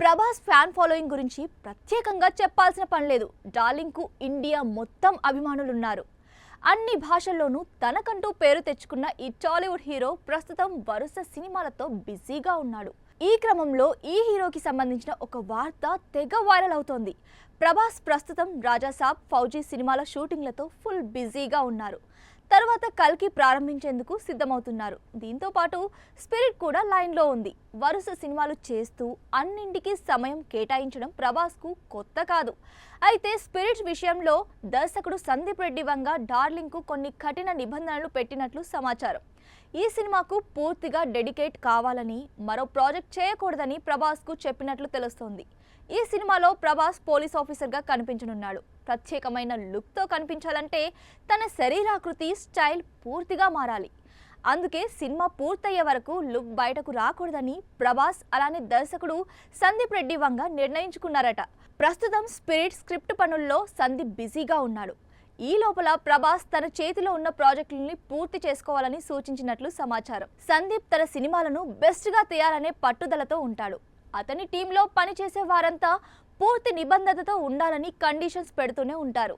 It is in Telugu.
ప్రభాస్ ఫ్యాన్ ఫాలోయింగ్ గురించి ప్రత్యేకంగా చెప్పాల్సిన పని లేదు. డార్లింగ్కు ఇండియా మొత్తం అభిమానులున్నారు. అన్ని భాషల్లోనూ తనకంటూ పేరు తెచ్చుకున్న ఈ టాలీవుడ్ హీరో ప్రస్తుతం వరుస సినిమాలతో బిజీగా ఉన్నాడు. ఈ క్రమంలో ఈ హీరోకి సంబంధించిన ఒక వార్త తెగ వైరల్ అవుతోంది. ప్రభాస్ ప్రస్తుతం రాజాసాబ్, ఫౌజీ సినిమాల షూటింగ్లతో ఫుల్ బిజీగా ఉన్నారు. తర్వాత కల్కి ప్రారంభించేందుకు సిద్ధమవుతున్నారు. దీంతో పాటు స్పిరిట్ కూడా లైన్లో ఉంది. వరుస సినిమాలు చేస్తూ అన్నింటికీ సమయం కేటాయించడం ప్రభాస్కు కొత్త కాదు. అయితే స్పిరిట్ విషయంలో దర్శకుడు సందీప్ రెడ్డి వంగ డార్లింగ్కు కొన్ని కఠిన నిబంధనలు పెట్టినట్లు సమాచారం. ఈ సినిమాకు పూర్తిగా డెడికేట్ కావాలని, మరో ప్రాజెక్ట్ చేయకూడదని ప్రభాస్కు చెప్పినట్లు తెలుస్తోంది. ఈ సినిమాలో ప్రభాస్ పోలీస్ ఆఫీసర్గా కనిపించనున్నాడు. ప్రత్యేకమైన లుక్తో కనిపించాలంటే తన శరీరాకృతి, స్టైల్ పూర్తిగా మారాలి. అందుకే సినిమా పూర్తయ్యే వరకు లుక్ బయటకు రాకూడదని ప్రభాస్ అలానే దర్శకుడు సందీప్ రెడ్డి వంగ నిర్ణయించుకున్నారట. ప్రస్తుతం స్పిరిట్ స్క్రిప్ట్ పనుల్లో సందీప్ బిజీగా ఉన్నాడు. ఈ లోపల ప్రభాస్ తన చేతిలో ఉన్న ప్రాజెక్టులని పూర్తి చేసుకోవాలని సూచించినట్లు సమాచారం. సందీప్ తన సినిమాలను బెస్ట్గా తీయాలనే పట్టుదలతో ఉంటాడు. అతని టీంలో పనిచేసే వారంతా పూర్తి నిబంధనతో ఉండాలని కండిషన్స్ పెడుతూనే ఉంటారు.